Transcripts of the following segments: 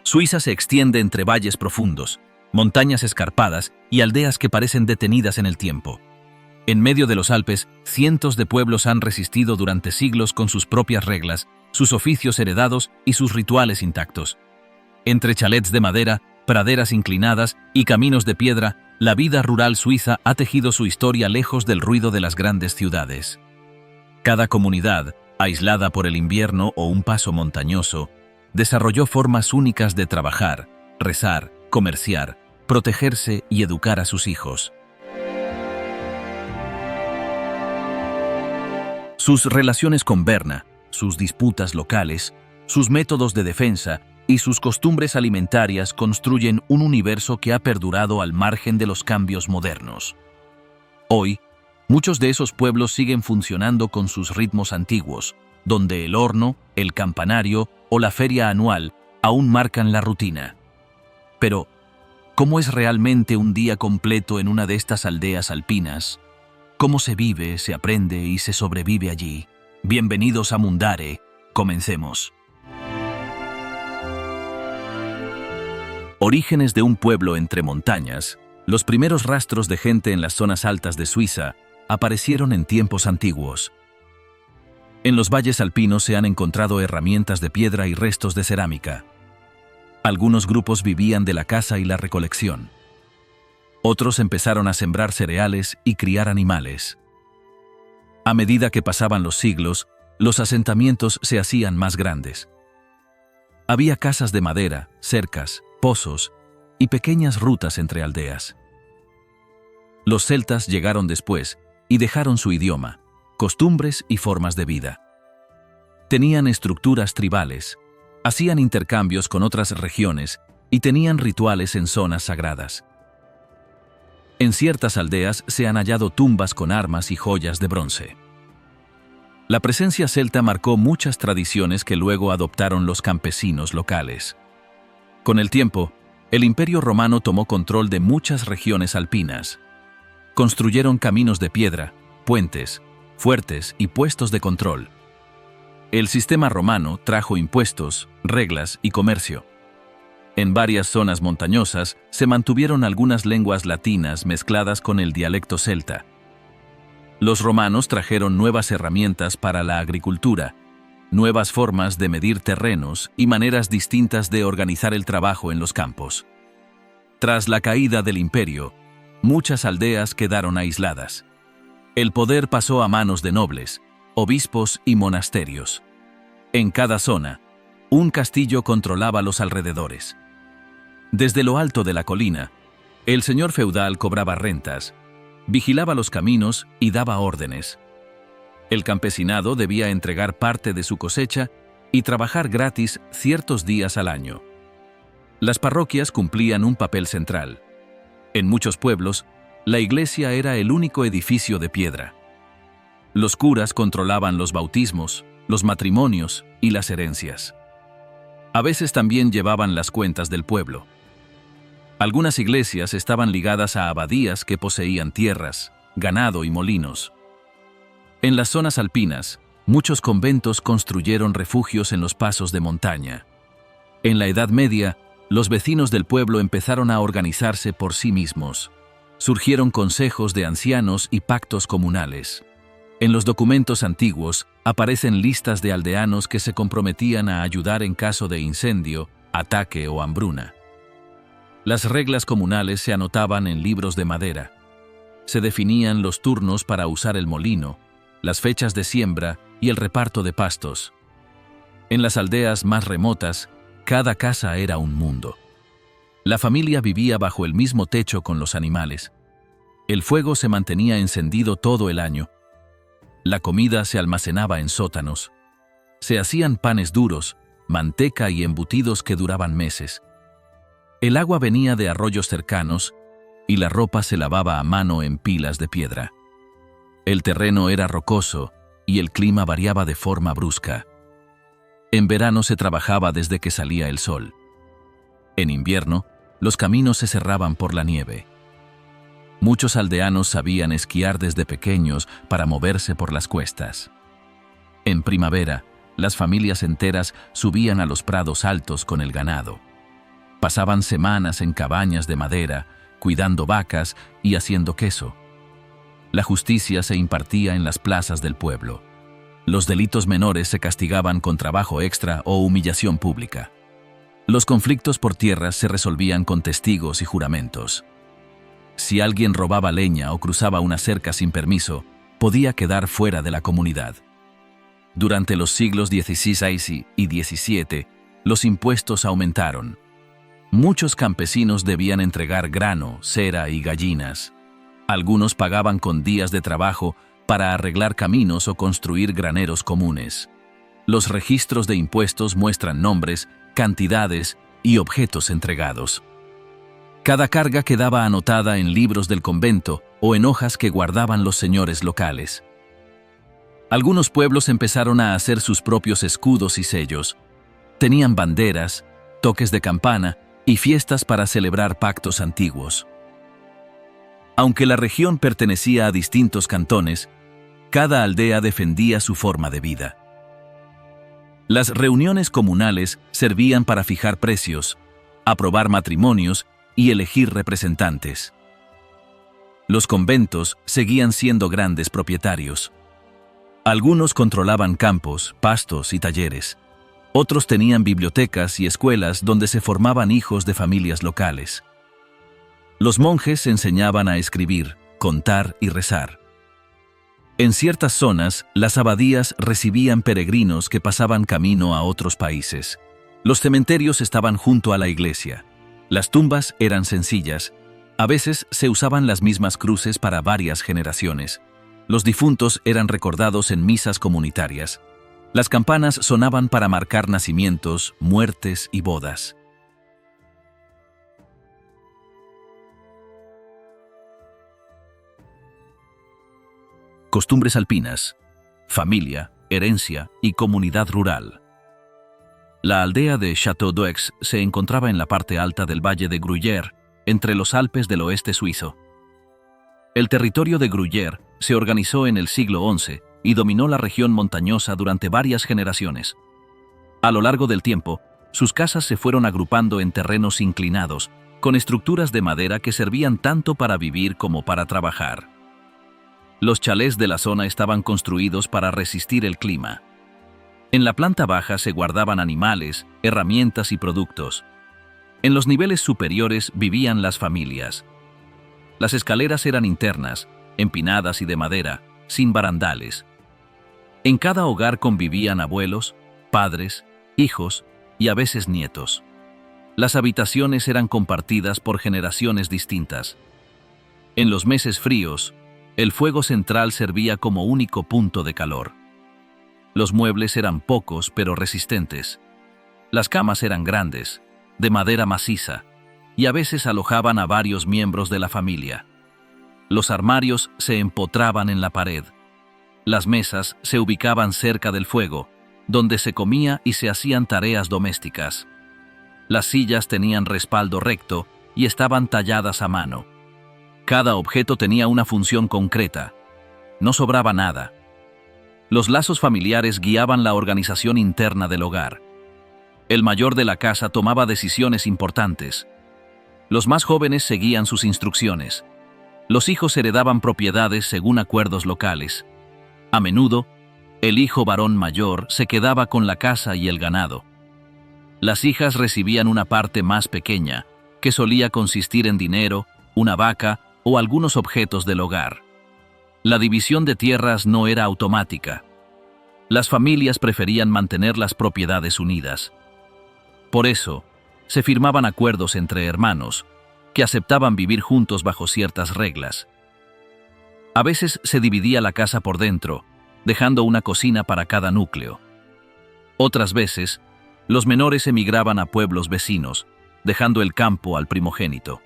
Suiza se extiende entre valles profundos, montañas escarpadas y aldeas que parecen detenidas en el tiempo. En medio de los Alpes, cientos de pueblos han resistido durante siglos con sus propias reglas, sus oficios heredados y sus rituales intactos. Entre chalets de madera, praderas inclinadas y caminos de piedra, la vida rural suiza ha tejido su historia lejos del ruido de las grandes ciudades. Cada comunidad, aislada por el invierno o un paso montañoso, desarrolló formas únicas de trabajar, rezar, comerciar, protegerse y educar a sus hijos. Sus relaciones con Berna, sus disputas locales, sus métodos de defensa y sus costumbres alimentarias construyen un universo que ha perdurado al margen de los cambios modernos. Hoy, muchos de esos pueblos siguen funcionando con sus ritmos antiguos, donde el horno, el campanario o la feria anual aún marcan la rutina. Pero, ¿cómo es realmente un día completo en una de estas aldeas alpinas? ¿Cómo se vive, se aprende y se sobrevive allí? Bienvenidos a Mundare, comencemos. Orígenes de un pueblo entre montañas. Los primeros rastros de gente en las zonas altas de Suiza aparecieron en tiempos antiguos. En los valles alpinos se han encontrado herramientas de piedra y restos de cerámica. Algunos grupos vivían de la caza y la recolección. Otros empezaron a sembrar cereales y criar animales. A medida que pasaban los siglos, los asentamientos se hacían más grandes. Había casas de madera, cercas, pozos y pequeñas rutas entre aldeas. Los celtas llegaron después y dejaron su idioma, costumbres y formas de vida. Tenían estructuras tribales, hacían intercambios con otras regiones y tenían rituales en zonas sagradas. En ciertas aldeas se han hallado tumbas con armas y joyas de bronce. La presencia celta marcó muchas tradiciones que luego adoptaron los campesinos locales. Con el tiempo, el Imperio Romano tomó control de muchas regiones alpinas. Construyeron caminos de piedra, puentes, fuertes y puestos de control. El sistema romano trajo impuestos, reglas y comercio. En varias zonas montañosas se mantuvieron algunas lenguas latinas mezcladas con el dialecto celta. Los romanos trajeron nuevas herramientas para la agricultura, nuevas formas de medir terrenos y maneras distintas de organizar el trabajo en los campos. Tras la caída del imperio, muchas aldeas quedaron aisladas. El poder pasó a manos de nobles, obispos y monasterios. En cada zona, un castillo controlaba los alrededores. Desde lo alto de la colina, el señor feudal cobraba rentas, vigilaba los caminos y daba órdenes. El campesinado debía entregar parte de su cosecha y trabajar gratis ciertos días al año. Las parroquias cumplían un papel central. En muchos pueblos, la iglesia era el único edificio de piedra. Los curas controlaban los bautismos, los matrimonios y las herencias. A veces también llevaban las cuentas del pueblo. Algunas iglesias estaban ligadas a abadías que poseían tierras, ganado y molinos. En las zonas alpinas, muchos conventos construyeron refugios en los pasos de montaña. En la Edad Media, los vecinos del pueblo empezaron a organizarse por sí mismos. Surgieron consejos de ancianos y pactos comunales. En los documentos antiguos aparecen listas de aldeanos que se comprometían a ayudar en caso de incendio, ataque o hambruna. Las reglas comunales se anotaban en libros de madera. Se definían los turnos para usar el molino, las fechas de siembra y el reparto de pastos. En las aldeas más remotas, cada casa era un mundo. La familia vivía bajo el mismo techo con los animales. El fuego se mantenía encendido todo el año. La comida se almacenaba en sótanos. Se hacían panes duros, manteca y embutidos que duraban meses. El agua venía de arroyos cercanos y la ropa se lavaba a mano en pilas de piedra. El terreno era rocoso y el clima variaba de forma brusca. En verano se trabajaba desde que salía el sol. En invierno, los caminos se cerraban por la nieve. Muchos aldeanos sabían esquiar desde pequeños para moverse por las cuestas. En primavera, las familias enteras subían a los prados altos con el ganado. Pasaban semanas en cabañas de madera, cuidando vacas y haciendo queso. La justicia se impartía en las plazas del pueblo. Los delitos menores se castigaban con trabajo extra o humillación pública. Los conflictos por tierras se resolvían con testigos y juramentos. Si alguien robaba leña o cruzaba una cerca sin permiso, podía quedar fuera de la comunidad. Durante los siglos XVI y XVII, los impuestos aumentaron. Muchos campesinos debían entregar grano, cera y gallinas. Algunos pagaban con días de trabajo para arreglar caminos o construir graneros comunes. Los registros de impuestos muestran nombres, cantidades y objetos entregados. Cada carga quedaba anotada en libros del convento o en hojas que guardaban los señores locales. Algunos pueblos empezaron a hacer sus propios escudos y sellos. Tenían banderas, toques de campana y fiestas para celebrar pactos antiguos. Aunque la región pertenecía a distintos cantones, cada aldea defendía su forma de vida. Las reuniones comunales servían para fijar precios, aprobar matrimonios y elegir representantes. Los conventos seguían siendo grandes propietarios. Algunos controlaban campos, pastos y talleres. Otros tenían bibliotecas y escuelas donde se formaban hijos de familias locales. Los monjes enseñaban a escribir, contar y rezar. En ciertas zonas, las abadías recibían peregrinos que pasaban camino a otros países. Los cementerios estaban junto a la iglesia. Las tumbas eran sencillas. A veces se usaban las mismas cruces para varias generaciones. Los difuntos eran recordados en misas comunitarias. Las campanas sonaban para marcar nacimientos, muertes y bodas. Costumbres alpinas, familia, herencia y comunidad rural. La aldea de Château-d'Œx se encontraba en la parte alta del valle de Gruyère, entre los Alpes del oeste suizo. El territorio de Gruyère se organizó en el siglo XI y dominó la región montañosa durante varias generaciones. A lo largo del tiempo, sus casas se fueron agrupando en terrenos inclinados, con estructuras de madera que servían tanto para vivir como para trabajar. Los chalés de la zona estaban construidos para resistir el clima. En la planta baja se guardaban animales, herramientas y productos. En los niveles superiores vivían las familias. Las escaleras eran internas, empinadas y de madera, sin barandales. En cada hogar convivían abuelos, padres, hijos y a veces nietos. Las habitaciones eran compartidas por generaciones distintas. En los meses fríos, el fuego central servía como único punto de calor. Los muebles eran pocos pero resistentes. Las camas eran grandes, de madera maciza, y a veces alojaban a varios miembros de la familia. Los armarios se empotraban en la pared. Las mesas se ubicaban cerca del fuego, donde se comía y se hacían tareas domésticas. Las sillas tenían respaldo recto y estaban talladas a mano. Cada objeto tenía una función concreta. No sobraba nada. Los lazos familiares guiaban la organización interna del hogar. El mayor de la casa tomaba decisiones importantes. Los más jóvenes seguían sus instrucciones. Los hijos heredaban propiedades según acuerdos locales. A menudo, el hijo varón mayor se quedaba con la casa y el ganado. Las hijas recibían una parte más pequeña, que solía consistir en dinero, una vaca o algunos objetos del hogar. La división de tierras no era automática. Las familias preferían mantener las propiedades unidas. Por eso, se firmaban acuerdos entre hermanos, que aceptaban vivir juntos bajo ciertas reglas. A veces se dividía la casa por dentro, dejando una cocina para cada núcleo. Otras veces, los menores emigraban a pueblos vecinos, dejando el campo al primogénito.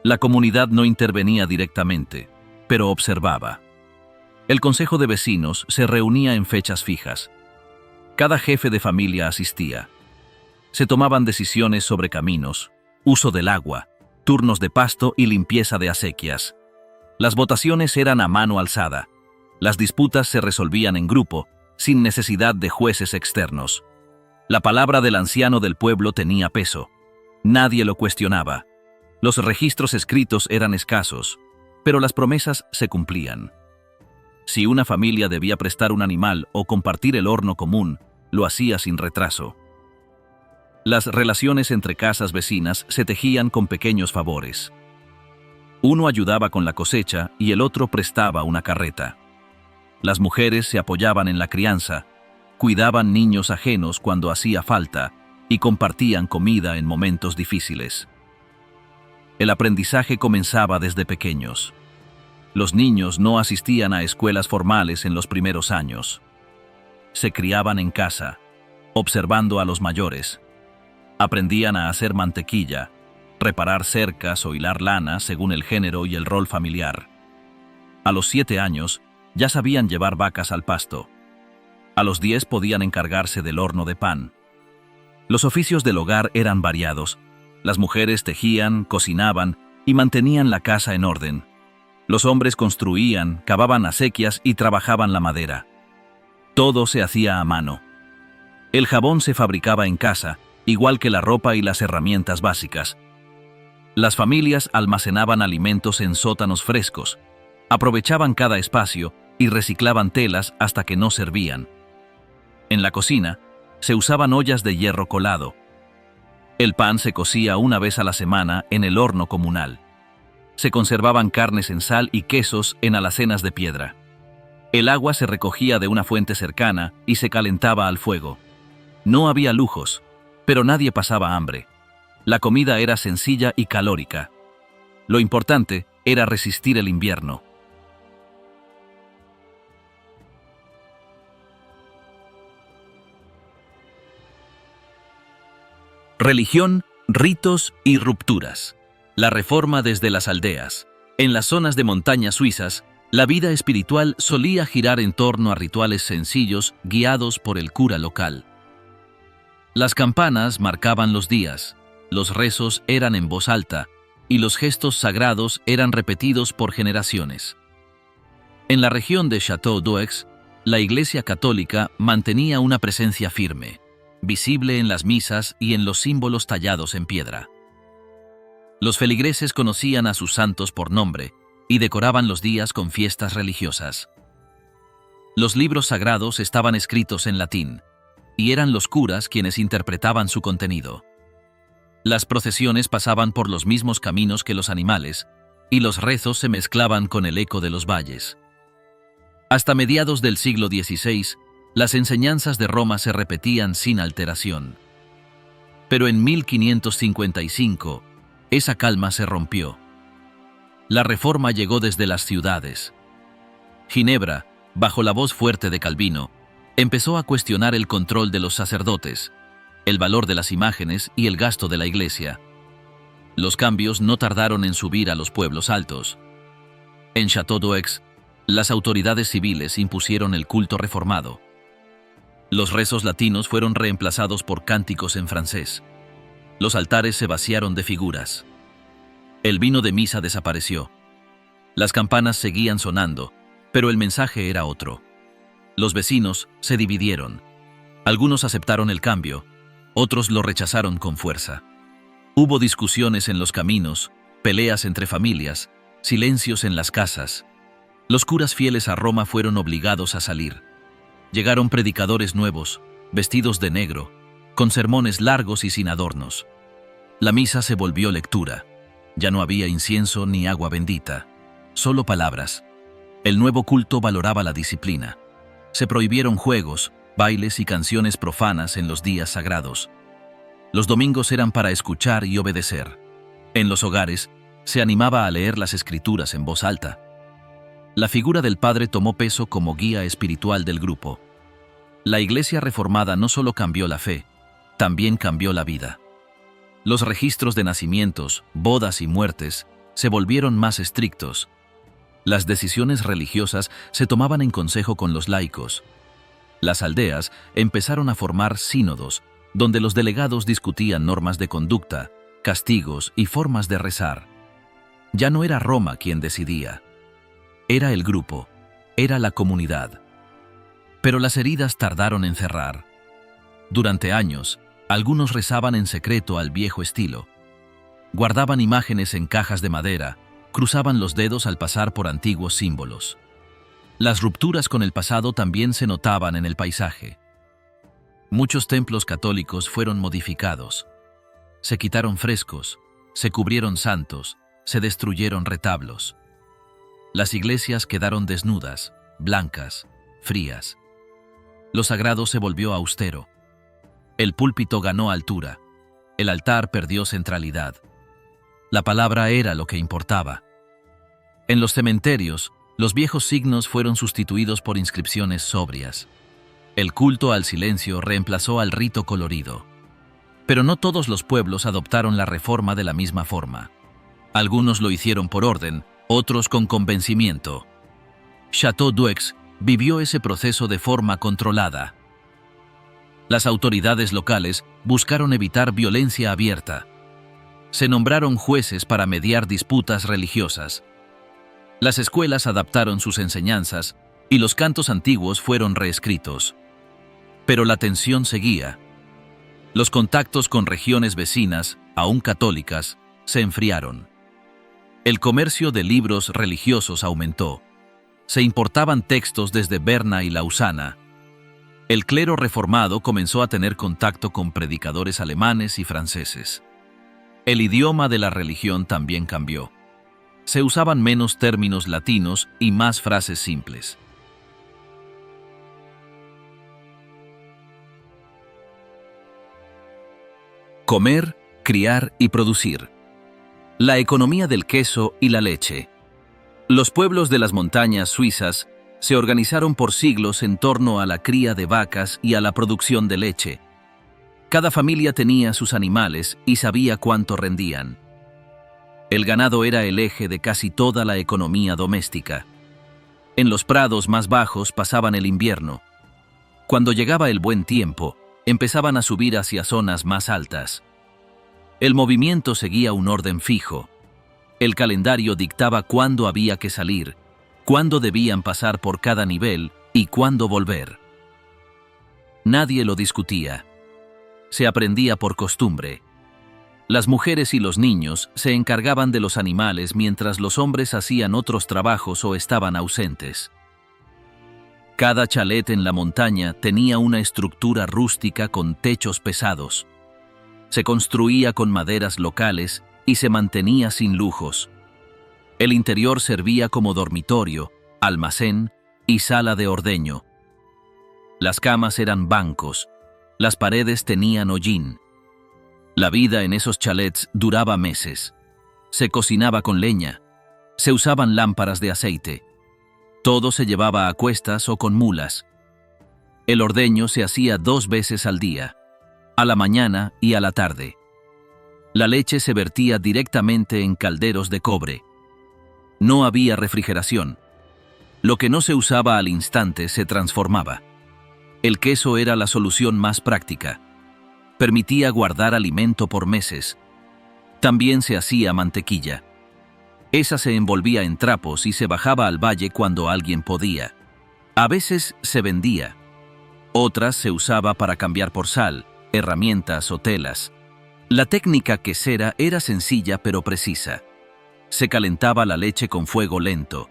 La comunidad no intervenía directamente, pero observaba. El consejo de vecinos se reunía en fechas fijas. Cada jefe de familia asistía. Se tomaban decisiones sobre caminos, uso del agua, turnos de pasto y limpieza de acequias. Las votaciones eran a mano alzada. Las disputas se resolvían en grupo, sin necesidad de jueces externos. La palabra del anciano del pueblo tenía peso. Nadie lo cuestionaba. Los registros escritos eran escasos, pero las promesas se cumplían. Si una familia debía prestar un animal o compartir el horno común, lo hacía sin retraso. Las relaciones entre casas vecinas se tejían con pequeños favores. Uno ayudaba con la cosecha y el otro prestaba una carreta. Las mujeres se apoyaban en la crianza, cuidaban niños ajenos cuando hacía falta y compartían comida en momentos difíciles. El aprendizaje comenzaba desde pequeños. Los niños no asistían a escuelas formales en los primeros años. Se criaban en casa, observando a los mayores. Aprendían a hacer mantequilla, reparar cercas o hilar lana según el género y el rol familiar. A los 7 años, ya sabían llevar vacas al pasto. A los 10 podían encargarse del horno de pan. Los oficios del hogar eran variados. Las mujeres tejían, cocinaban y mantenían la casa en orden. Los hombres construían, cavaban acequias y trabajaban la madera. Todo se hacía a mano. El jabón se fabricaba en casa, igual que la ropa y las herramientas básicas. Las familias almacenaban alimentos en sótanos frescos, aprovechaban cada espacio y reciclaban telas hasta que no servían. En la cocina, se usaban ollas de hierro colado. El pan se cocía una vez a la semana en el horno comunal. Se conservaban carnes en sal y quesos en alacenas de piedra. El agua se recogía de una fuente cercana y se calentaba al fuego. No había lujos, pero nadie pasaba hambre. La comida era sencilla y calórica. Lo importante era resistir el invierno. Religión, ritos y rupturas. La reforma desde las aldeas. En las zonas de montaña suizas, la vida espiritual solía girar en torno a rituales sencillos guiados por el cura local. Las campanas marcaban los días, los rezos eran en voz alta y los gestos sagrados eran repetidos por generaciones. En la región de Château-d'Œx, la Iglesia Católica mantenía una presencia firme, visible en las misas y en los símbolos tallados en piedra. Los feligreses conocían a sus santos por nombre y decoraban los días con fiestas religiosas. Los libros sagrados estaban escritos en latín, y eran los curas quienes interpretaban su contenido. Las procesiones pasaban por los mismos caminos que los animales, y los rezos se mezclaban con el eco de los valles. Hasta mediados del siglo XVI, las enseñanzas de Roma se repetían sin alteración. Pero en 1555, esa calma se rompió. La reforma llegó desde las ciudades. Ginebra, bajo la voz fuerte de Calvino, empezó a cuestionar el control de los sacerdotes, el valor de las imágenes y el gasto de la iglesia. Los cambios no tardaron en subir a los pueblos altos. En Château-d'Œx, las autoridades civiles impusieron el culto reformado. Los rezos latinos fueron reemplazados por cánticos en francés. Los altares se vaciaron de figuras. El vino de misa desapareció. Las campanas seguían sonando, pero el mensaje era otro. Los vecinos se dividieron. Algunos aceptaron el cambio, otros lo rechazaron con fuerza. Hubo discusiones en los caminos, peleas entre familias, silencios en las casas. Los curas fieles a Roma fueron obligados a salir. Llegaron predicadores nuevos, vestidos de negro, con sermones largos y sin adornos. La misa se volvió lectura. Ya no había incienso ni agua bendita, solo palabras. El nuevo culto valoraba la disciplina. Se prohibieron juegos, bailes y canciones profanas en los días sagrados. Los domingos eran para escuchar y obedecer. En los hogares, se animaba a leer las escrituras en voz alta. La figura del padre tomó peso como guía espiritual del grupo. La iglesia reformada no solo cambió la fe, también cambió la vida. Los registros de nacimientos, bodas y muertes se volvieron más estrictos. Las decisiones religiosas se tomaban en consejo con los laicos. Las aldeas empezaron a formar sínodos, donde los delegados discutían normas de conducta, castigos y formas de rezar. Ya no era Roma quien decidía. Era el grupo, era la comunidad. Pero las heridas tardaron en cerrar. Durante años, algunos rezaban en secreto al viejo estilo, Guardaban imágenes en cajas de madera, cruzaban los dedos al pasar por antiguos símbolos. Las rupturas con el pasado también se notaban en el paisaje. Muchos templos católicos fueron modificados. Se quitaron frescos, se cubrieron santos, se destruyeron retablos. Las iglesias quedaron desnudas, blancas, frías. Lo sagrado se volvió austero. El púlpito ganó altura. El altar perdió centralidad. La palabra era lo que importaba. En los cementerios, los viejos signos fueron sustituidos por inscripciones sobrias. El culto al silencio reemplazó al rito colorido. Pero no todos los pueblos adoptaron la reforma de la misma forma. Algunos lo hicieron por orden, otros con convencimiento. Château-d'Œx vivió ese proceso de forma controlada. Las autoridades locales buscaron evitar violencia abierta. Se nombraron jueces para mediar disputas religiosas. Las escuelas adaptaron sus enseñanzas y los cantos antiguos fueron reescritos. Pero la tensión seguía. Los contactos con regiones vecinas, aún católicas, se enfriaron. El comercio de libros religiosos aumentó. Se importaban textos desde Berna y Lausana. El clero reformado comenzó a tener contacto con predicadores alemanes y franceses. El idioma de la religión también cambió. Se usaban menos términos latinos y más frases simples. Comer, criar y producir. La economía del queso y la leche. Los pueblos de las montañas suizas se organizaron por siglos en torno a la cría de vacas y a la producción de leche. Cada familia tenía sus animales y sabía cuánto rendían. El ganado era el eje de casi toda la economía doméstica. En los prados más bajos pasaban el invierno. Cuando llegaba el buen tiempo, empezaban a subir hacia zonas más altas. El movimiento seguía un orden fijo. El calendario dictaba cuándo había que salir, cuándo debían pasar por cada nivel y cuándo volver. Nadie lo discutía. Se aprendía por costumbre. Las mujeres y los niños se encargaban de los animales mientras los hombres hacían otros trabajos o estaban ausentes. Cada chalet en la montaña tenía una estructura rústica con techos pesados. Se construía con maderas locales y se mantenía sin lujos. El interior servía como dormitorio, almacén y sala de ordeño. Las camas eran bancos, las paredes tenían hollín. La vida en esos chalets duraba meses. Se cocinaba con leña, se usaban lámparas de aceite. Todo se llevaba a cuestas o con mulas. El ordeño se hacía 2 veces al día, a la mañana y a la tarde. La leche se vertía directamente en calderos de cobre. No había refrigeración. Lo que no se usaba al instante se transformaba. El queso era la solución más práctica. Permitía guardar alimento por meses. También se hacía mantequilla. Esa se envolvía en trapos y se bajaba al valle cuando alguien podía. A veces se vendía. Otras se usaba para cambiar por sal, herramientas o telas. La técnica quesera era sencilla pero precisa. Se calentaba la leche con fuego lento.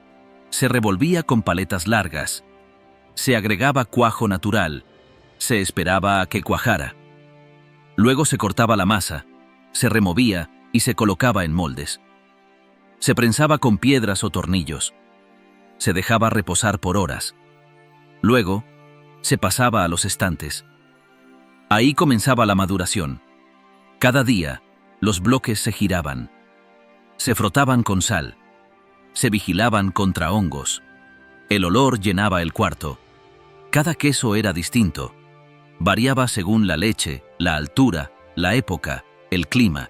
Se revolvía con paletas largas. Se agregaba cuajo natural. Se esperaba a que cuajara. Luego se cortaba la masa, se removía y se colocaba en moldes. Se prensaba con piedras o tornillos. Se dejaba reposar por horas. Luego, se pasaba a los estantes. Ahí comenzaba la maduración. Cada día, los bloques se giraban. Se frotaban con sal. Se vigilaban contra hongos. El olor llenaba el cuarto. Cada queso era distinto. Variaba según la leche, la altura, la época, el clima.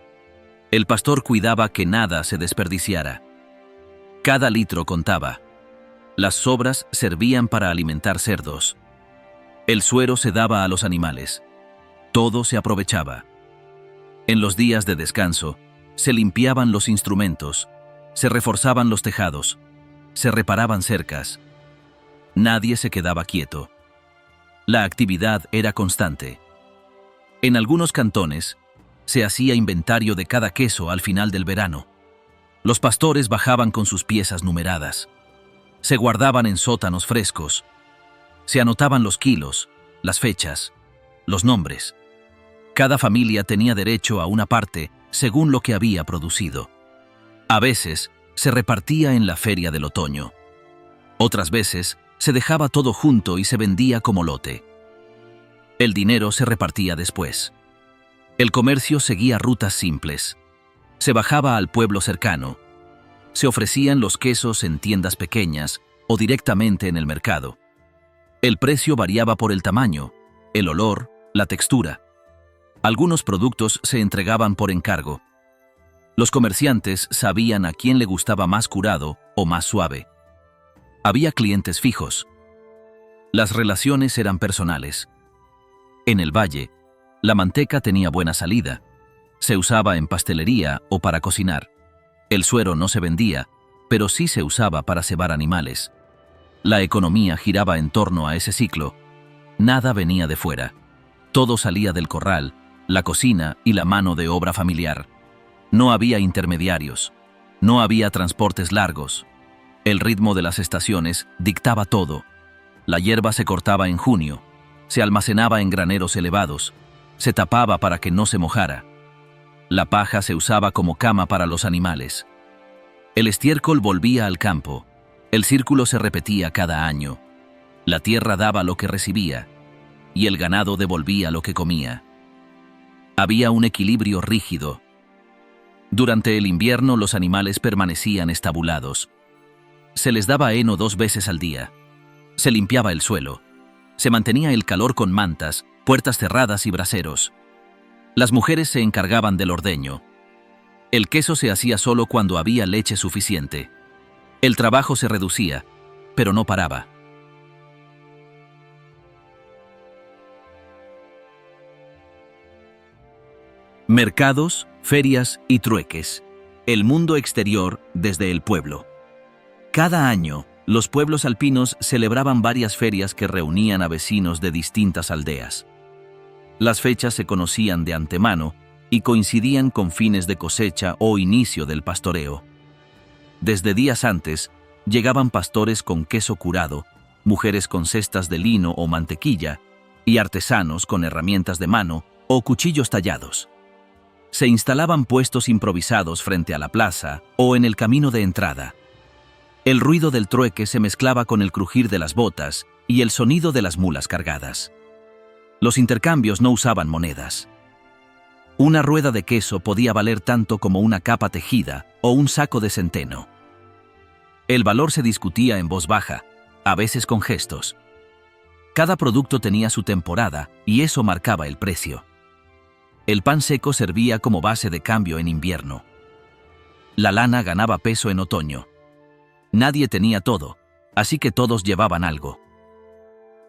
El pastor cuidaba que nada se desperdiciara. Cada litro contaba. Las sobras servían para alimentar cerdos. El suero se daba a los animales. Todo se aprovechaba. En los días de descanso, se limpiaban los instrumentos, se reforzaban los tejados, se reparaban cercas. Nadie se quedaba quieto. La actividad era constante. En algunos cantones, Se hacía inventario de cada queso al final del verano. Los pastores bajaban con sus piezas numeradas. Se guardaban en sótanos frescos. Se anotaban los kilos, las fechas, los nombres. Cada familia tenía derecho a una parte según lo que había producido. A veces se repartía en la feria del otoño. Otras veces se dejaba todo junto y se vendía como lote. El dinero se repartía después. El comercio seguía rutas simples. Se bajaba al pueblo cercano. Se ofrecían los quesos en tiendas pequeñas o directamente en el mercado. El precio variaba por el tamaño, el olor, la textura. Algunos productos se entregaban por encargo. Los comerciantes sabían a quién le gustaba más curado o más suave. Había clientes fijos. Las relaciones eran personales. En el valle, la manteca tenía buena salida. Se usaba en pastelería o para cocinar. El suero no se vendía, pero sí se usaba para cebar animales. La economía giraba en torno a ese ciclo. Nada venía de fuera. Todo salía del corral, la cocina y la mano de obra familiar. No había intermediarios. No había transportes largos. El ritmo de las estaciones dictaba todo. La hierba se cortaba en junio. Se almacenaba en graneros elevados. Se tapaba para que no se mojara. La paja se usaba como cama para los animales. El estiércol volvía al campo. El círculo se repetía cada año. La tierra daba lo que recibía, y el ganado devolvía lo que comía. Había un equilibrio rígido. Durante el invierno los animales permanecían estabulados. Se les daba heno 2 veces al día. Se limpiaba el suelo. Se mantenía el calor con mantas, puertas cerradas y braseros. Las mujeres se encargaban del ordeño. El queso se hacía solo cuando había leche suficiente. El trabajo se reducía, pero no paraba. Mercados, ferias y trueques. El mundo exterior desde el pueblo. Cada año, los pueblos alpinos celebraban varias ferias que reunían a vecinos de distintas aldeas. Las fechas se conocían de antemano y coincidían con fines de cosecha o inicio del pastoreo. Desde días antes, llegaban pastores con queso curado, mujeres con cestas de lino o mantequilla, y artesanos con herramientas de mano o cuchillos tallados. Se instalaban puestos improvisados frente a la plaza o en el camino de entrada. El ruido del trueque se mezclaba con el crujir de las botas y el sonido de las mulas cargadas. Los intercambios no usaban monedas. Una rueda de queso podía valer tanto como una capa tejida o un saco de centeno. El valor se discutía en voz baja, a veces con gestos. Cada producto tenía su temporada y eso marcaba el precio. El pan seco servía como base de cambio en invierno. La lana ganaba peso en otoño. Nadie tenía todo, así que todos llevaban algo.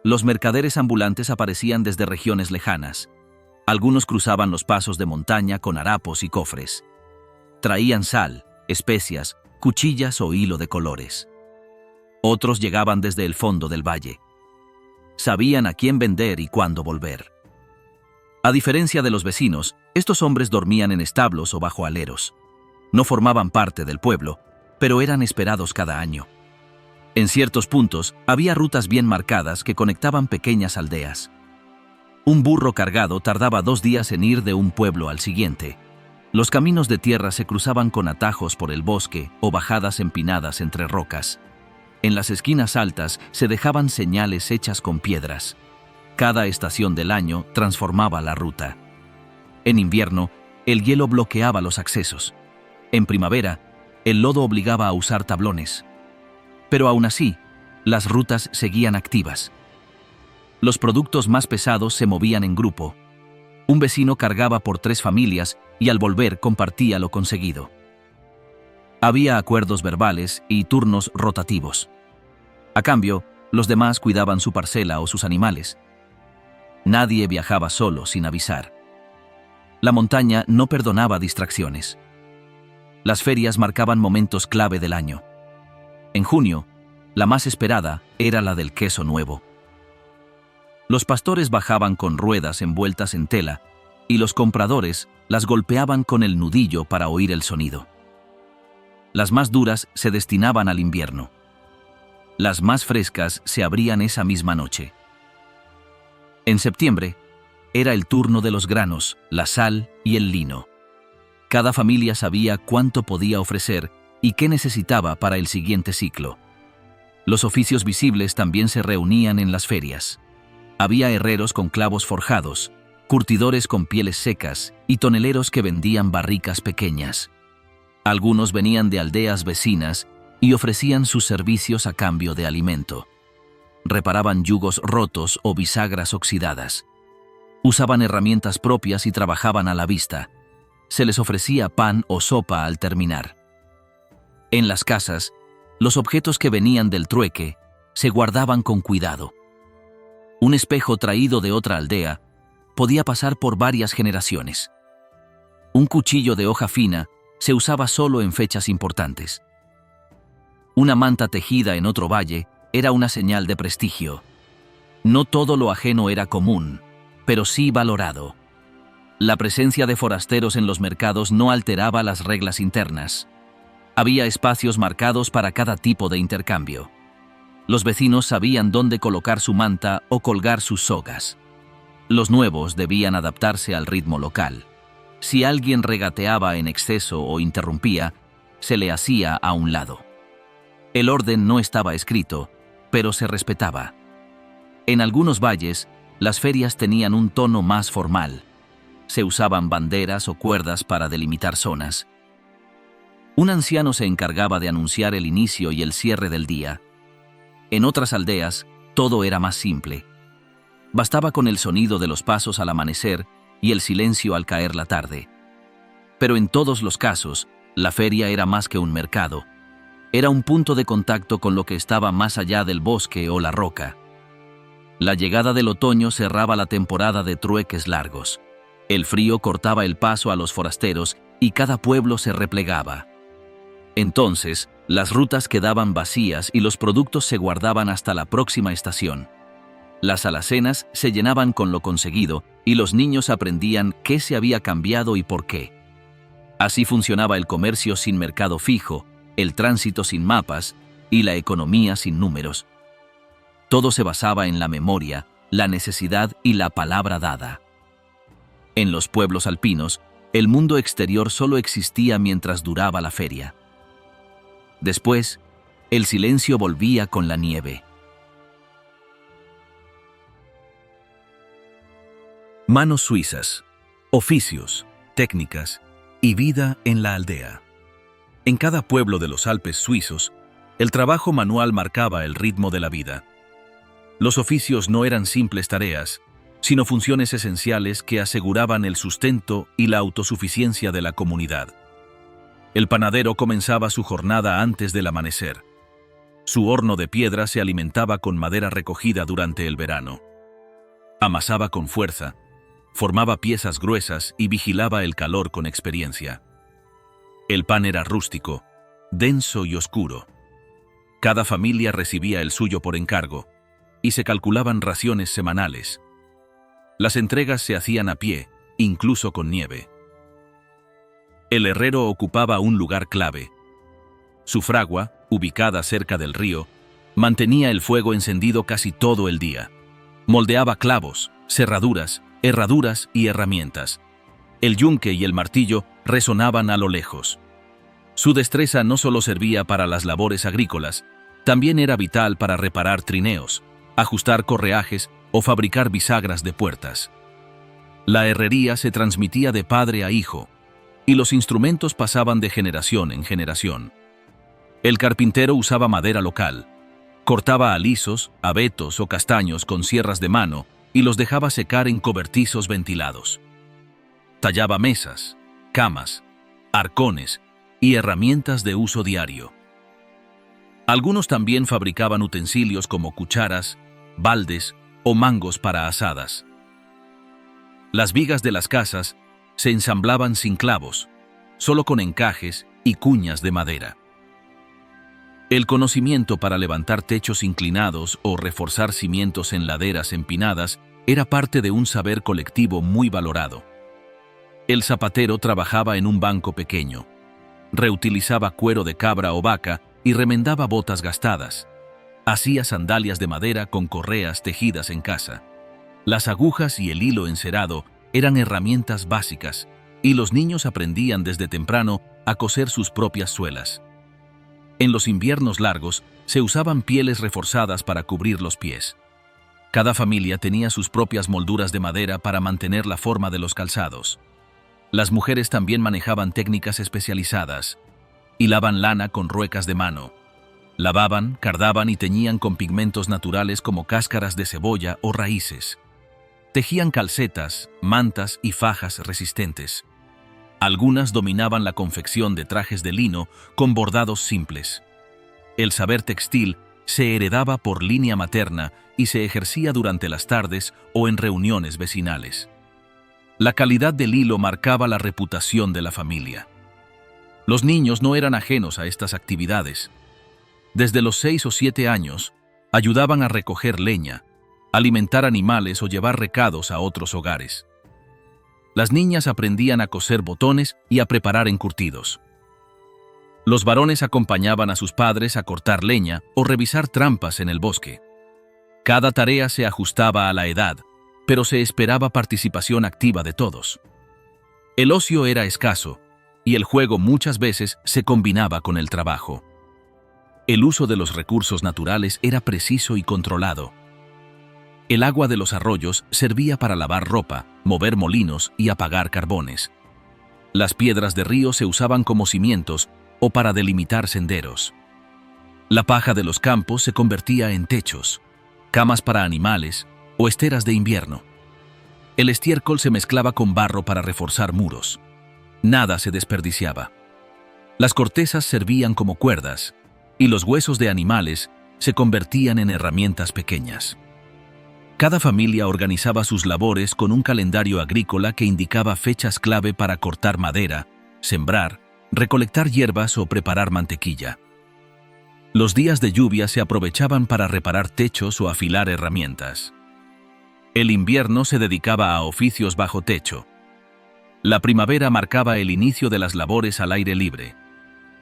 Los mercaderes ambulantes aparecían desde regiones lejanas. Algunos cruzaban los pasos de montaña con harapos y cofres. Traían sal, especias, cuchillas o hilo de colores. Otros llegaban desde el fondo del valle. Sabían a quién vender y cuándo volver. A diferencia de los vecinos, estos hombres dormían en establos o bajo aleros. No formaban parte del pueblo, pero eran esperados cada año. En ciertos puntos, había rutas bien marcadas que conectaban pequeñas aldeas. Un burro cargado tardaba 2 días en ir de un pueblo al siguiente. Los caminos de tierra se cruzaban con atajos por el bosque o bajadas empinadas entre rocas. En las esquinas altas se dejaban señales hechas con piedras. Cada estación del año transformaba la ruta. En invierno, el hielo bloqueaba los accesos. En primavera, el lodo obligaba a usar tablones. Pero aún así, las rutas seguían activas. Los productos más pesados se movían en grupo. Un vecino cargaba por 3 familias y al volver compartía lo conseguido. Había acuerdos verbales y turnos rotativos. A cambio, los demás cuidaban su parcela o sus animales. Nadie viajaba solo sin avisar. La montaña no perdonaba distracciones. Las ferias marcaban momentos clave del año. En junio, la más esperada era la del queso nuevo. Los pastores bajaban con ruedas envueltas en tela y los compradores las golpeaban con el nudillo para oír el sonido. Las más duras se destinaban al invierno. Las más frescas se abrían esa misma noche. En septiembre, era el turno de los granos, la sal y el lino. Cada familia sabía cuánto podía ofrecer y qué necesitaba para el siguiente ciclo. Los oficios visibles también se reunían en las ferias. Había herreros con clavos forjados, curtidores con pieles secas y toneleros que vendían barricas pequeñas. Algunos venían de aldeas vecinas y ofrecían sus servicios a cambio de alimento. Reparaban yugos rotos o bisagras oxidadas. Usaban herramientas propias y trabajaban a la vista. Se les ofrecía pan o sopa al terminar. En las casas, los objetos que venían del trueque se guardaban con cuidado. Un espejo traído de otra aldea podía pasar por varias generaciones. Un cuchillo de hoja fina se usaba solo en fechas importantes. Una manta tejida en otro valle era una señal de prestigio. No todo lo ajeno era común, pero sí valorado. La presencia de forasteros en los mercados no alteraba las reglas internas. Había espacios marcados para cada tipo de intercambio. Los vecinos sabían dónde colocar su manta o colgar sus sogas. Los nuevos debían adaptarse al ritmo local. Si alguien regateaba en exceso o interrumpía, se le hacía a un lado. El orden no estaba escrito, pero se respetaba. En algunos valles, las ferias tenían un tono más formal. Se usaban banderas o cuerdas para delimitar zonas. Un anciano se encargaba de anunciar el inicio y el cierre del día. En otras aldeas, todo era más simple. Bastaba con el sonido de los pasos al amanecer y el silencio al caer la tarde. Pero en todos los casos, la feria era más que un mercado. Era un punto de contacto con lo que estaba más allá del bosque o la roca. La llegada del otoño cerraba la temporada de trueques largos. El frío cortaba el paso a los forasteros y cada pueblo se replegaba. Entonces, las rutas quedaban vacías y los productos se guardaban hasta la próxima estación. Las alacenas se llenaban con lo conseguido y los niños aprendían qué se había cambiado y por qué. Así funcionaba el comercio sin mercado fijo, el tránsito sin mapas y la economía sin números. Todo se basaba en la memoria, la necesidad y la palabra dada. En los pueblos alpinos, el mundo exterior solo existía mientras duraba la feria. Después, el silencio volvía con la nieve. Manos suizas, oficios, técnicas y vida en la aldea. En cada pueblo de los Alpes suizos, el trabajo manual marcaba el ritmo de la vida. Los oficios no eran simples tareas, sino funciones esenciales que aseguraban el sustento y la autosuficiencia de la comunidad. El panadero comenzaba su jornada antes del amanecer. Su horno de piedra se alimentaba con madera recogida durante el verano. Amasaba con fuerza, formaba piezas gruesas y vigilaba el calor con experiencia. El pan era rústico, denso y oscuro. Cada familia recibía el suyo por encargo, y se calculaban raciones semanales. Las entregas se hacían a pie, incluso con nieve. El herrero ocupaba un lugar clave. Su fragua, ubicada cerca del río, mantenía el fuego encendido casi todo el día. Moldeaba clavos, cerraduras, herraduras y herramientas. El yunque y el martillo resonaban a lo lejos. Su destreza no solo servía para las labores agrícolas, también era vital para reparar trineos, ajustar correajes o fabricar bisagras de puertas. La herrería se transmitía de padre a hijo, y los instrumentos pasaban de generación en generación. El carpintero usaba madera local, cortaba alisos, abetos o castaños con sierras de mano y los dejaba secar en cobertizos ventilados. Tallaba mesas, camas, arcones y herramientas de uso diario. Algunos también fabricaban utensilios como cucharas, baldes o mangos para asadas. Las vigas de las casas se ensamblaban sin clavos, solo con encajes y cuñas de madera. El conocimiento para levantar techos inclinados o reforzar cimientos en laderas empinadas era parte de un saber colectivo muy valorado. El zapatero trabajaba en un banco pequeño. Reutilizaba cuero de cabra o vaca y remendaba botas gastadas. Hacía sandalias de madera con correas tejidas en casa. Las agujas y el hilo encerado eran herramientas básicas, y los niños aprendían desde temprano a coser sus propias suelas. En los inviernos largos se usaban pieles reforzadas para cubrir los pies. Cada familia tenía sus propias molduras de madera para mantener la forma de los calzados. Las mujeres también manejaban técnicas especializadas. Hilaban lana con ruecas de mano. Lavaban, cardaban y teñían con pigmentos naturales como cáscaras de cebolla o raíces. Tejían calcetas, mantas y fajas resistentes. Algunas dominaban la confección de trajes de lino con bordados simples. El saber textil se heredaba por línea materna y se ejercía durante las tardes o en reuniones vecinales. La calidad del hilo marcaba la reputación de la familia. Los niños no eran ajenos a estas actividades. Desde los 6 o 7 años, ayudaban a recoger leña, alimentar animales o llevar recados a otros hogares. Las niñas aprendían a coser botones y a preparar encurtidos. Los varones acompañaban a sus padres a cortar leña o revisar trampas en el bosque. Cada tarea se ajustaba a la edad, pero se esperaba participación activa de todos. El ocio era escaso, y el juego muchas veces se combinaba con el trabajo. El uso de los recursos naturales era preciso y controlado. El agua de los arroyos servía para lavar ropa, mover molinos y apagar carbones. Las piedras de río se usaban como cimientos o para delimitar senderos. La paja de los campos se convertía en techos, camas para animales o esteras de invierno. El estiércol se mezclaba con barro para reforzar muros. Nada se desperdiciaba. Las cortezas servían como cuerdas, y los huesos de animales se convertían en herramientas pequeñas. Cada familia organizaba sus labores con un calendario agrícola que indicaba fechas clave para cortar madera, sembrar, recolectar hierbas o preparar mantequilla. Los días de lluvia se aprovechaban para reparar techos o afilar herramientas. El invierno se dedicaba a oficios bajo techo. La primavera marcaba el inicio de las labores al aire libre.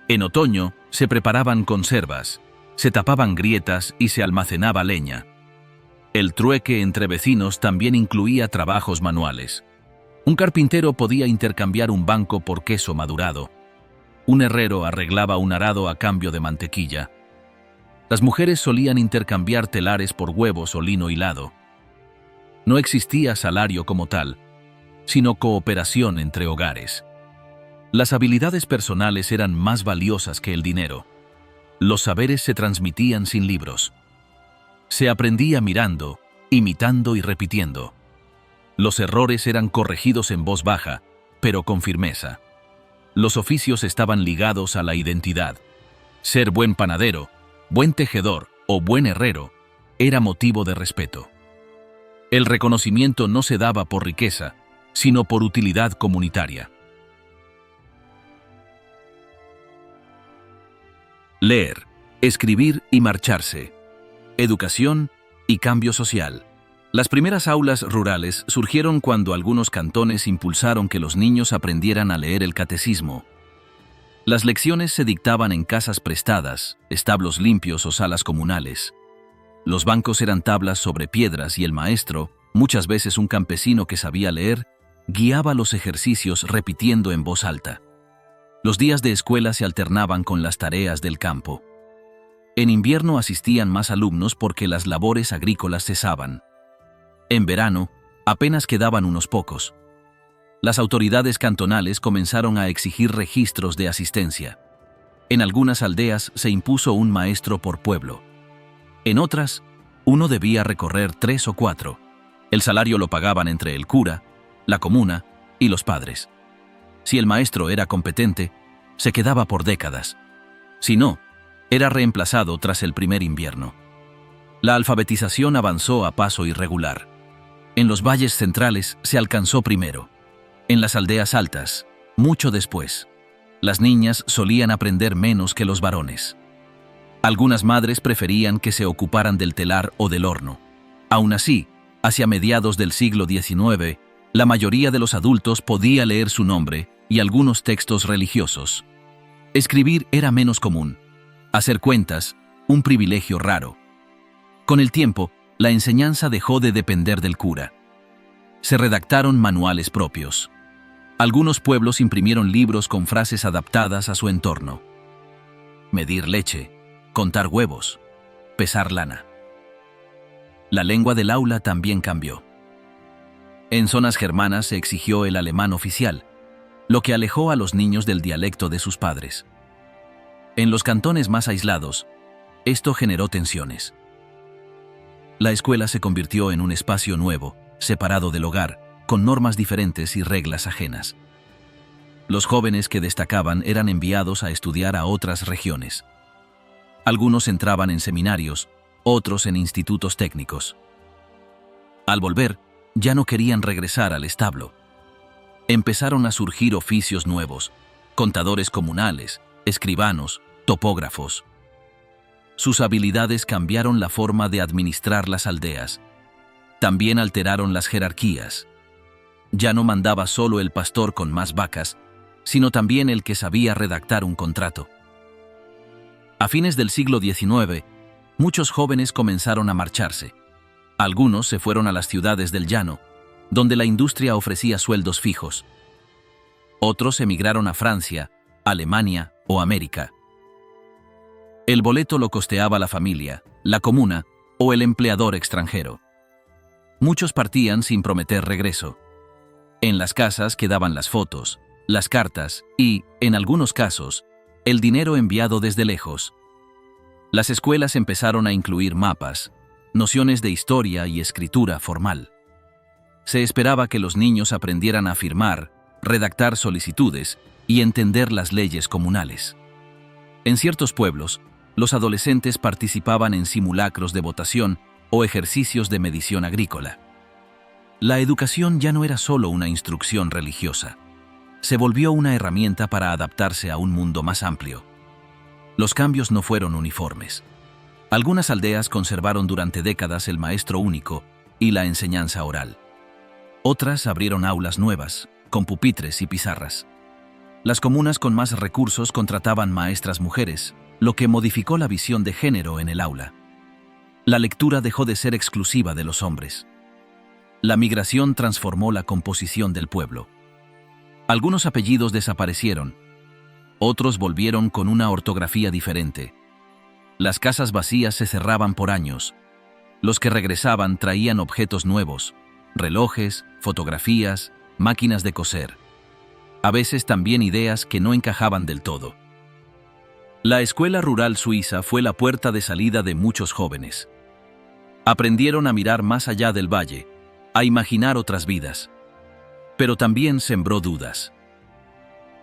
En otoño se preparaban conservas, se tapaban grietas y se almacenaba leña. El trueque entre vecinos también incluía trabajos manuales. Un carpintero podía intercambiar un banco por queso madurado. Un herrero arreglaba un arado a cambio de mantequilla. Las mujeres solían intercambiar telares por huevos o lino hilado. No existía salario como tal, sino cooperación entre hogares. Las habilidades personales eran más valiosas que el dinero. Los saberes se transmitían sin libros. Se aprendía mirando, imitando y repitiendo. Los errores eran corregidos en voz baja, pero con firmeza. Los oficios estaban ligados a la identidad. Ser buen panadero, buen tejedor o buen herrero era motivo de respeto. El reconocimiento no se daba por riqueza, sino por utilidad comunitaria. Leer, escribir y marcharse. Educación y cambio social. Las primeras aulas rurales surgieron cuando algunos cantones impulsaron que los niños aprendieran a leer el catecismo. Las lecciones se dictaban en casas prestadas, establos limpios o salas comunales. Los bancos eran tablas sobre piedras y el maestro, muchas veces un campesino que sabía leer, guiaba los ejercicios repitiendo en voz alta. Los días de escuela se alternaban con las tareas del campo. En invierno asistían más alumnos porque las labores agrícolas cesaban. En verano, apenas quedaban unos pocos. Las autoridades cantonales comenzaron a exigir registros de asistencia. En algunas aldeas se impuso un maestro por pueblo. En otras, uno debía recorrer 3 o 4. El salario lo pagaban entre el cura, la comuna y los padres. Si el maestro era competente, se quedaba por décadas. Si no, era reemplazado tras el primer invierno. La alfabetización avanzó a paso irregular. En los valles centrales se alcanzó primero. En las aldeas altas, mucho después. Las niñas solían aprender menos que los varones. Algunas madres preferían que se ocuparan del telar o del horno. Aún así, hacia mediados del siglo XIX, La mayoría de los adultos podía leer su nombre y algunos textos religiosos. Escribir era menos común. Hacer cuentas, un privilegio raro. Con el tiempo, la enseñanza dejó de depender del cura. Se redactaron manuales propios. Algunos pueblos imprimieron libros con frases adaptadas a su entorno. Medir leche, contar huevos, pesar lana. La lengua del aula también cambió. En zonas germanas se exigió el alemán oficial, lo que alejó a los niños del dialecto de sus padres. En los cantones más aislados, esto generó tensiones. La escuela se convirtió en un espacio nuevo, separado del hogar, con normas diferentes y reglas ajenas. Los jóvenes que destacaban eran enviados a estudiar a otras regiones. Algunos entraban en seminarios, otros en institutos técnicos. Al volver, ya no querían regresar al establo. Empezaron a surgir oficios nuevos, contadores comunales, escribanos, topógrafos. Sus habilidades cambiaron la forma de administrar las aldeas. También alteraron las jerarquías. Ya no mandaba solo el pastor con más vacas, sino también el que sabía redactar un contrato. A fines del siglo XIX, muchos jóvenes comenzaron a marcharse. Algunos se fueron a las ciudades del llano, donde la industria ofrecía sueldos fijos. Otros emigraron a Francia, Alemania o América. El boleto lo costeaba la familia, la comuna o el empleador extranjero. Muchos partían sin prometer regreso. En las casas quedaban las fotos, las cartas y, en algunos casos, el dinero enviado desde lejos. Las escuelas empezaron a incluir mapas, nociones de historia y escritura formal. Se esperaba que los niños aprendieran a firmar, redactar solicitudes y entender las leyes comunales. En ciertos pueblos, los adolescentes participaban en simulacros de votación o ejercicios de medición agrícola. La educación ya no era solo una instrucción religiosa. Se volvió una herramienta para adaptarse a un mundo más amplio. Los cambios no fueron uniformes. Algunas aldeas conservaron durante décadas el maestro único y la enseñanza oral. Otras abrieron aulas nuevas, con pupitres y pizarras. Las comunas con más recursos contrataban maestras mujeres, lo que modificó la visión de género en el aula. La lectura dejó de ser exclusiva de los hombres. La migración transformó la composición del pueblo. Algunos apellidos desaparecieron, otros volvieron con una ortografía diferente. Las casas vacías se cerraban por años. Los que regresaban traían objetos nuevos, relojes, fotografías, máquinas de coser. A veces también ideas que no encajaban del todo. La escuela rural suiza fue la puerta de salida de muchos jóvenes. Aprendieron a mirar más allá del valle, a imaginar otras vidas. Pero también sembró dudas.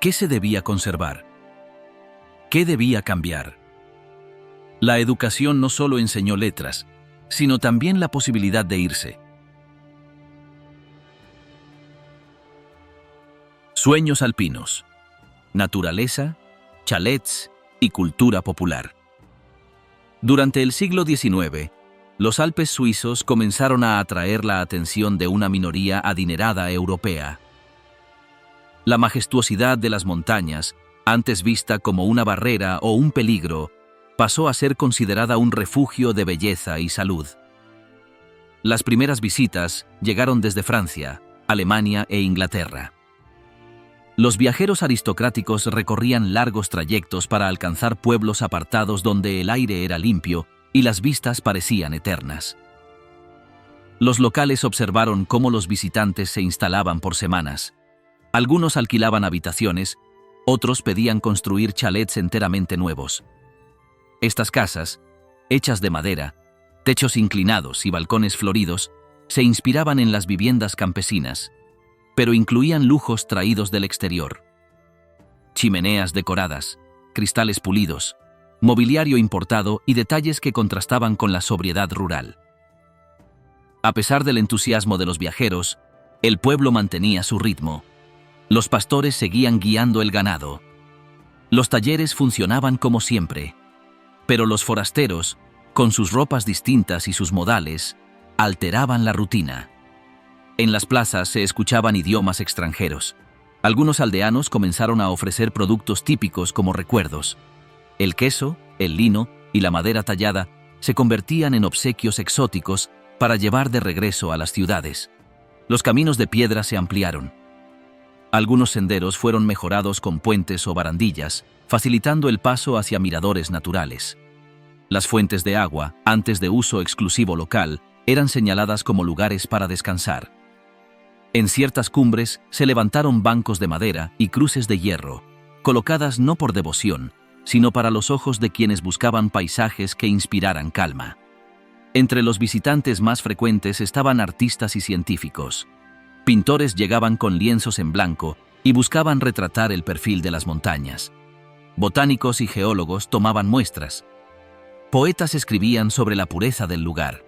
¿Qué se debía conservar? ¿Qué debía cambiar? La educación no solo enseñó letras, sino también la posibilidad de irse. Sueños alpinos, naturaleza, chalets y cultura popular. Durante el siglo XIX, los Alpes suizos comenzaron a atraer la atención de una minoría adinerada europea. La majestuosidad de las montañas, antes vista como una barrera o un peligro, pasó a ser considerada un refugio de belleza y salud. Las primeras visitas llegaron desde Francia, Alemania e Inglaterra. Los viajeros aristocráticos recorrían largos trayectos para alcanzar pueblos apartados donde el aire era limpio y las vistas parecían eternas. Los locales observaron cómo los visitantes se instalaban por semanas. Algunos alquilaban habitaciones, otros pedían construir chalets enteramente nuevos. Estas casas, hechas de madera, techos inclinados y balcones floridos, se inspiraban en las viviendas campesinas, pero incluían lujos traídos del exterior. Chimeneas decoradas, cristales pulidos, mobiliario importado y detalles que contrastaban con la sobriedad rural. A pesar del entusiasmo de los viajeros, el pueblo mantenía su ritmo. Los pastores seguían guiando el ganado. Los talleres funcionaban como siempre, pero los forasteros, con sus ropas distintas y sus modales, alteraban la rutina. En las plazas se escuchaban idiomas extranjeros. Algunos aldeanos comenzaron a ofrecer productos típicos como recuerdos. El queso, el lino y la madera tallada se convertían en obsequios exóticos para llevar de regreso a las ciudades. Los caminos de piedra se ampliaron. Algunos senderos fueron mejorados con puentes o barandillas, facilitando el paso hacia miradores naturales. Las fuentes de agua, antes de uso exclusivo local, eran señaladas como lugares para descansar. En ciertas cumbres se levantaron bancos de madera y cruces de hierro, colocadas no por devoción, sino para los ojos de quienes buscaban paisajes que inspiraran calma. Entre los visitantes más frecuentes estaban artistas y científicos. Pintores llegaban con lienzos en blanco y buscaban retratar el perfil de las montañas. Botánicos y geólogos tomaban muestras. Poetas escribían sobre la pureza del lugar.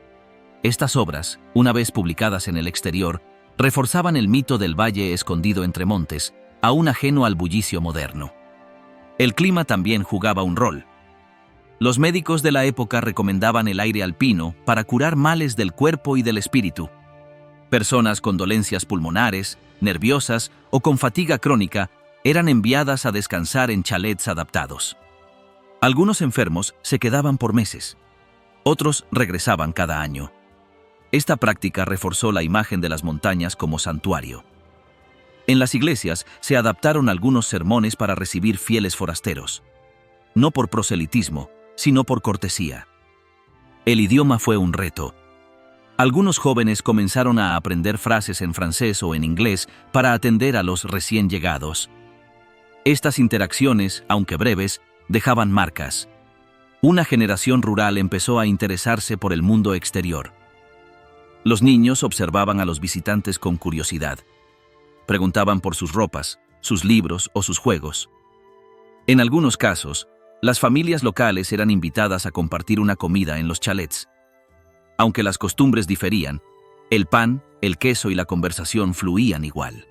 Estas obras, una vez publicadas en el exterior, reforzaban el mito del valle escondido entre montes, aún ajeno al bullicio moderno. El clima también jugaba un rol. Los médicos de la época recomendaban el aire alpino para curar males del cuerpo y del espíritu. Personas con dolencias pulmonares, nerviosas o con fatiga crónica eran enviadas a descansar en chalets adaptados. Algunos enfermos se quedaban por meses. Otros regresaban cada año. Esta práctica reforzó la imagen de las montañas como santuario. En las iglesias se adaptaron algunos sermones para recibir fieles forasteros. No por proselitismo, sino por cortesía. El idioma fue un reto. Algunos jóvenes comenzaron a aprender frases en francés o en inglés para atender a los recién llegados. Estas interacciones, aunque breves, dejaban marcas. Una generación rural empezó a interesarse por el mundo exterior. Los niños observaban a los visitantes con curiosidad. Preguntaban por sus ropas, sus libros o sus juegos. En algunos casos, las familias locales eran invitadas a compartir una comida en los chalets. Aunque las costumbres diferían, el pan, el queso y la conversación fluían igual.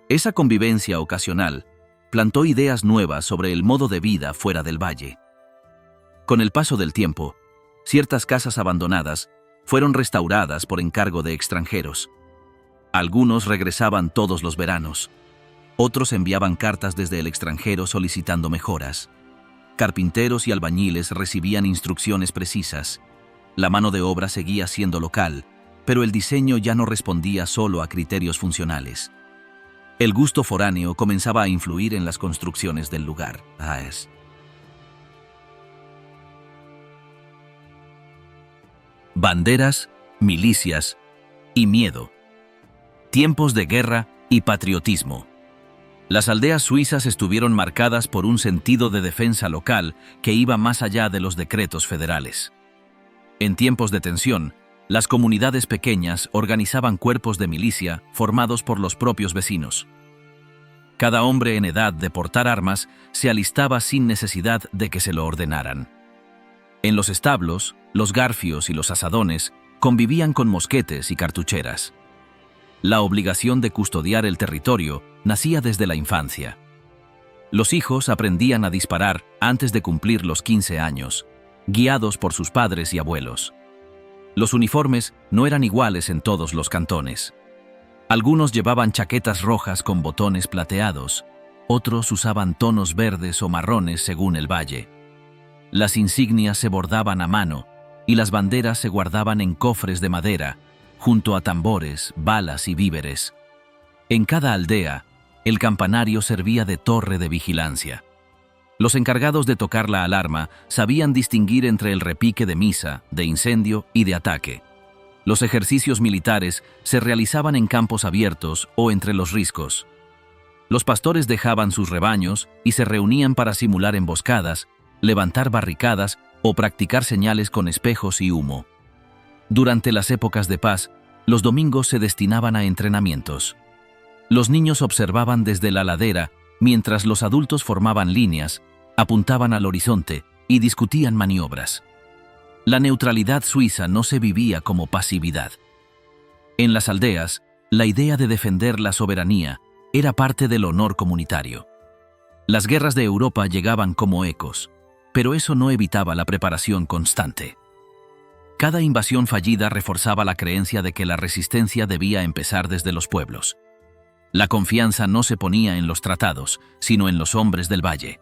Esa convivencia ocasional plantó ideas nuevas sobre el modo de vida fuera del valle. Con el paso del tiempo, ciertas casas abandonadas fueron restauradas por encargo de extranjeros. Algunos regresaban todos los veranos. Otros enviaban cartas desde el extranjero solicitando mejoras. Carpinteros y albañiles recibían instrucciones precisas. La mano de obra seguía siendo local, pero el diseño ya no respondía solo a criterios funcionales. El gusto foráneo comenzaba a influir en las construcciones del lugar. Banderas, milicias y miedo. Tiempos de guerra y patriotismo. Las aldeas suizas estuvieron marcadas por un sentido de defensa local que iba más allá de los decretos federales. En tiempos de tensión, las comunidades pequeñas organizaban cuerpos de milicia formados por los propios vecinos. Cada hombre en edad de portar armas se alistaba sin necesidad de que se lo ordenaran. En los establos, los garfios y los asadones convivían con mosquetes y cartucheras. La obligación de custodiar el territorio nacía desde la infancia. Los hijos aprendían a disparar antes de cumplir los 15 años, guiados por sus padres y abuelos. Los uniformes no eran iguales en todos los cantones. Algunos llevaban chaquetas rojas con botones plateados, otros usaban tonos verdes o marrones según el valle. Las insignias se bordaban a mano y las banderas se guardaban en cofres de madera, junto a tambores, balas y víveres. En cada aldea, el campanario servía de torre de vigilancia. Los encargados de tocar la alarma sabían distinguir entre el repique de misa, de incendio y de ataque. Los ejercicios militares se realizaban en campos abiertos o entre los riscos. Los pastores dejaban sus rebaños y se reunían para simular emboscadas, levantar barricadas o practicar señales con espejos y humo. Durante las épocas de paz, los domingos se destinaban a entrenamientos. Los niños observaban desde la ladera, mientras los adultos formaban líneas, apuntaban al horizonte y discutían maniobras. La neutralidad suiza no se vivía como pasividad. En las aldeas, la idea de defender la soberanía era parte del honor comunitario. Las guerras de Europa llegaban como ecos, pero eso no evitaba la preparación constante. Cada invasión fallida reforzaba la creencia de que la resistencia debía empezar desde los pueblos. La confianza no se ponía en los tratados, sino en los hombres del valle.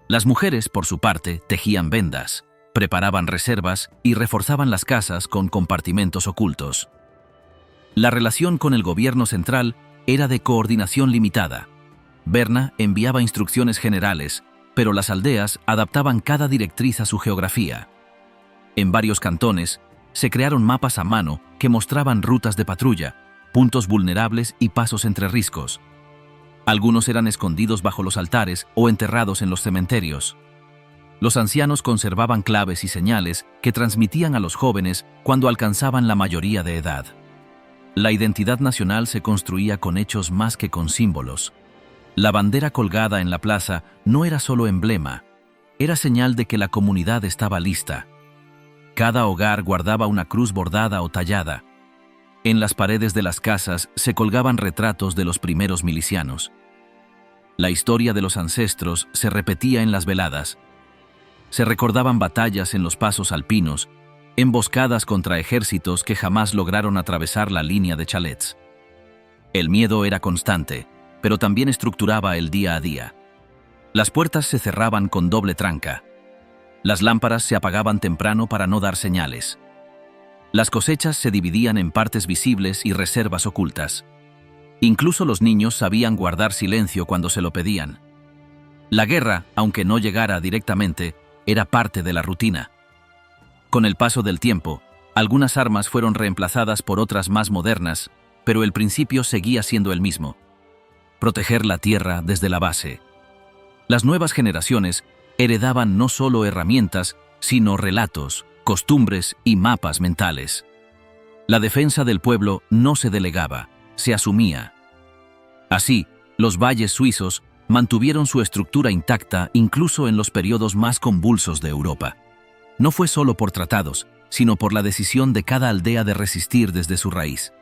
Las mujeres, por su parte, tejían vendas, preparaban reservas y reforzaban las casas con compartimentos ocultos. La relación con el gobierno central era de coordinación limitada. Berna enviaba instrucciones generales, pero las aldeas adaptaban cada directriz a su geografía. En varios cantones, se crearon mapas a mano que mostraban rutas de patrulla, puntos vulnerables y pasos entre riscos. Algunos eran escondidos bajo los altares o enterrados en los cementerios. Los ancianos conservaban claves y señales que transmitían a los jóvenes cuando alcanzaban la mayoría de edad. La identidad nacional se construía con hechos más que con símbolos. La bandera colgada en la plaza no era solo emblema, era señal de que la comunidad estaba lista. Cada hogar guardaba una cruz bordada o tallada. En las paredes de las casas se colgaban retratos de los primeros milicianos. La historia de los ancestros se repetía en las veladas. Se recordaban batallas en los pasos alpinos, emboscadas contra ejércitos que jamás lograron atravesar la línea de chalets. El miedo era constante, pero también estructuraba el día a día. Las puertas se cerraban con doble tranca. Las lámparas se apagaban temprano para no dar señales. Las cosechas se dividían en partes visibles y reservas ocultas. Incluso los niños sabían guardar silencio cuando se lo pedían. La guerra, aunque no llegara directamente, era parte de la rutina. Con el paso del tiempo, algunas armas fueron reemplazadas por otras más modernas, pero el principio seguía siendo el mismo: proteger la tierra desde la base. Las nuevas generaciones heredaban no solo herramientas, sino relatos, costumbres y mapas mentales. La defensa del pueblo no se delegaba, se asumía. Así, los valles suizos mantuvieron su estructura intacta incluso en los periodos más convulsos de Europa. No fue solo por tratados, sino por la decisión de cada aldea de resistir desde su raíz.